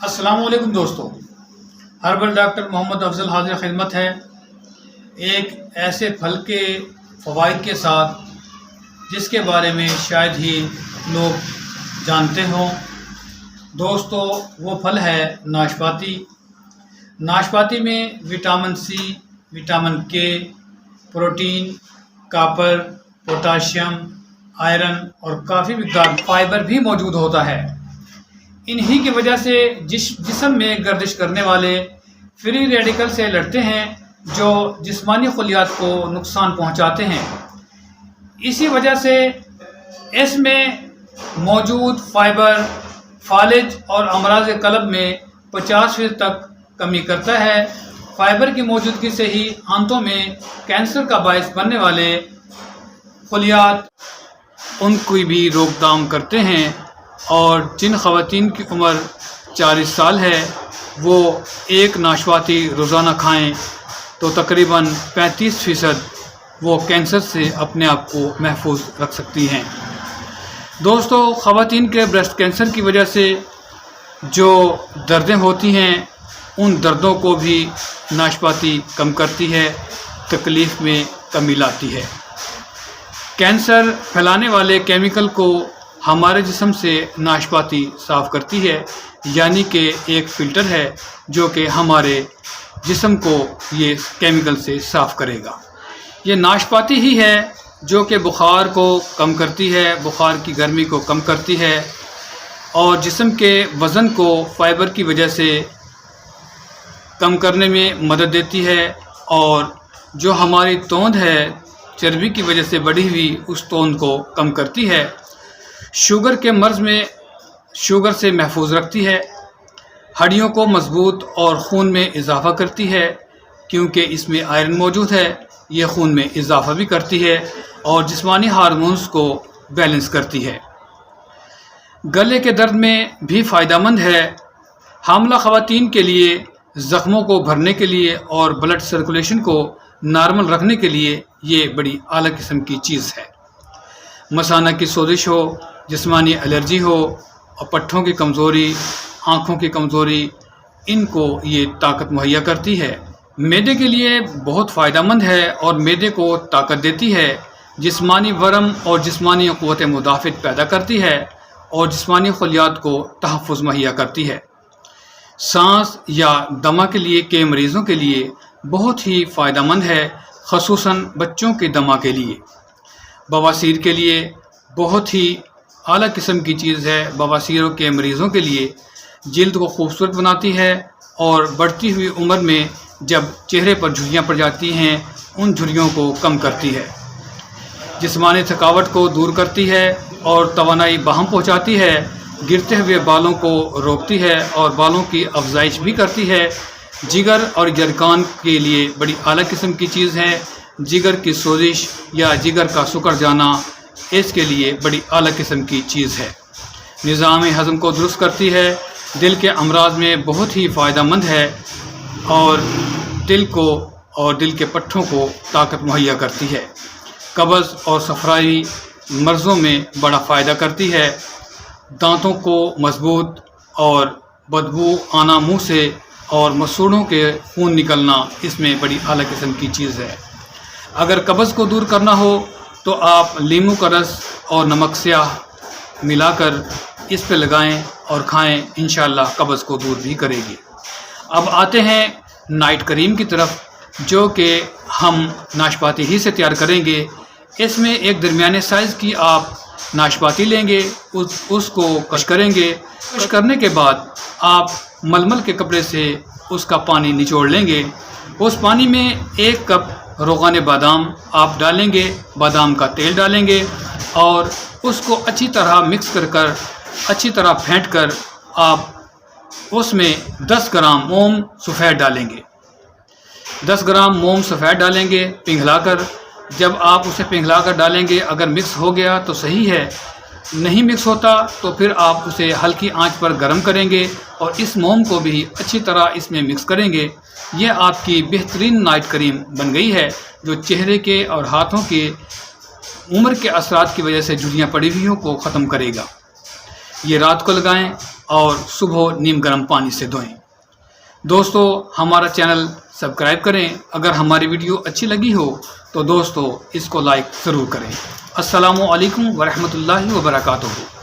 السلام علیکم دوستو، ہربل ڈاکٹر محمد افضل حاضر خدمت ہے ایک ایسے پھل کے فوائد کے ساتھ جس کے بارے میں شاید ہی لوگ جانتے ہوں۔ دوستو، وہ پھل ہے ناشپاتی۔ ناشپاتی میں وٹامن سی، وٹامن کے، پروٹین، کاپر، پوٹاشیم، آئرن اور کافی مقدار فائبر بھی موجود ہوتا ہے۔ انہی کی وجہ سے جسم میں گردش کرنے والے فری ریڈیکل سے لڑتے ہیں جو جسمانی خلیات کو نقصان پہنچاتے ہیں۔ اسی وجہ سے اس میں موجود فائبر فالج اور امراض قلب میں 50% تک کمی کرتا ہے۔ فائبر کی موجودگی سے ہی آنتوں میں کینسر کا باعث بننے والے خلیات ان کی بھی روک تھام کرتے ہیں، اور جن خواتین کی عمر 40 سال ہے وہ ایک ناشپاتی روزانہ کھائیں تو تقریباً 35% وہ کینسر سے اپنے آپ کو محفوظ رکھ سکتی ہیں۔ دوستو، خواتین کے بریسٹ کینسر کی وجہ سے جو دردیں ہوتی ہیں ان دردوں کو بھی ناشپاتی کم کرتی ہے، تکلیف میں کمی لاتی ہے۔ کینسر پھیلانے والے کیمیکل کو ہمارے جسم سے ناشپاتی صاف کرتی ہے، یعنی کہ ایک فلٹر ہے جو کہ ہمارے جسم کو یہ کیمیکل سے صاف کرے گا۔ یہ ناشپاتی ہی ہے جو کہ بخار کو کم کرتی ہے، بخار کی گرمی کو کم کرتی ہے، اور جسم کے وزن کو فائبر کی وجہ سے کم کرنے میں مدد دیتی ہے، اور جو ہماری توند ہے چربی کی وجہ سے بڑھی ہوئی اس توند کو کم کرتی ہے۔ شوگر کے مرض میں شوگر سے محفوظ رکھتی ہے، ہڈیوں کو مضبوط اور خون میں اضافہ کرتی ہے کیونکہ اس میں آئرن موجود ہے۔ یہ خون میں اضافہ بھی کرتی ہے اور جسمانی ہارمونز کو بیلنس کرتی ہے۔ گلے کے درد میں بھی فائدہ مند ہے۔ حاملہ خواتین کے لیے زخموں کو بھرنے کے لیے اور بلڈ سرکولیشن کو نارمل رکھنے کے لیے یہ بڑی اعلیٰ قسم کی چیز ہے۔ مثانہ کی سوزش ہو، جسمانی الرجی ہو اور پٹھوں کی کمزوری، آنکھوں کی کمزوری، ان کو یہ طاقت مہیا کرتی ہے۔ معدے کے لیے بہت فائدہ مند ہے اور معدے کو طاقت دیتی ہے، جسمانی ورم اور جسمانی قوت مدافعت پیدا کرتی ہے اور جسمانی خلیات کو تحفظ مہیا کرتی ہے۔ سانس یا دمہ کے مریضوں کے لیے بہت ہی فائدہ مند ہے، خصوصاً بچوں کے دمہ کے لیے۔ بواسیر کے لیے بہت ہی اعلیٰ قسم کی چیز ہے۔ بواسیروں کے مریضوں کے لیے جلد کو خوبصورت بناتی ہے اور بڑھتی ہوئی عمر میں جب چہرے پر جھریاں پڑ جاتی ہیں ان جھریوں کو کم کرتی ہے۔ جسمانی تھکاوٹ کو دور کرتی ہے اور توانائی بہم پہنچاتی ہے، گرتے ہوئے بالوں کو روکتی ہے اور بالوں کی افزائش بھی کرتی ہے۔ جگر اور جرکان کے لیے بڑی اعلیٰ قسم کی چیز ہے۔ جگر کی سوزش یا جگر کا سکڑ جانا اس کے لیے بڑی اعلیٰ قسم کی چیز ہے۔ نظام ہضم کو درست کرتی ہے، دل کے امراض میں بہت ہی فائدہ مند ہے اور دل کو اور دل کے پٹھوں کو طاقت مہیا کرتی ہے۔ قبض اور صفرائی مرضوں میں بڑا فائدہ کرتی ہے۔ دانتوں کو مضبوط اور بدبو آنا منہ سے اور مسوڑوں کے خون نکلنا اس میں بڑی اعلیٰ قسم کی چیز ہے۔ اگر قبض کو دور کرنا ہو تو آپ لیموں کا رس اور نمک سیاہ ملا کر اس پہ لگائیں اور کھائیں، انشاءاللہ قبض کو دور بھی کرے گی۔ اب آتے ہیں نائٹ کریم کی طرف، جو کہ ہم ناشپاتی ہی سے تیار کریں گے۔ اس میں ایک درمیانے سائز کی آپ ناشپاتی لیں گے، اس کو کش کریں گے۔ کش کرنے کے بعد آپ ململ کے کپڑے سے اس کا پانی نچوڑ لیں گے۔ اس پانی میں 1 کپ روغن بادام آپ ڈالیں گے، بادام کا تیل ڈالیں گے اور اس کو اچھی طرح مکس کر اچھی طرح پھینٹ کر آپ اس میں 10 گرام موم سفید ڈالیں گے۔ 10 گرام موم سفید ڈالیں گے پنگھلا کر۔ جب آپ اسے پنگھلا کر ڈالیں گے، اگر مکس ہو گیا تو صحیح ہے، نہیں مکس ہوتا تو پھر آپ اسے ہلکی آنچ پر گرم کریں گے اور اس موم کو بھی اچھی طرح اس میں مکس کریں گے۔ یہ آپ کی بہترین نائٹ کریم بن گئی ہے جو چہرے کے اور ہاتھوں کے عمر کے اثرات کی وجہ سے جھریاں پڑی ہوئی کو ختم کرے گا۔ یہ رات کو لگائیں اور صبح نیم گرم پانی سے دھوئیں۔ دوستو ہمارا چینل سبسکرائب کریں، اگر ہماری ویڈیو اچھی لگی ہو تو دوستو اس کو لائک ضرور کریں۔ السلام علیکم ورحمۃ اللہ وبرکاتہ۔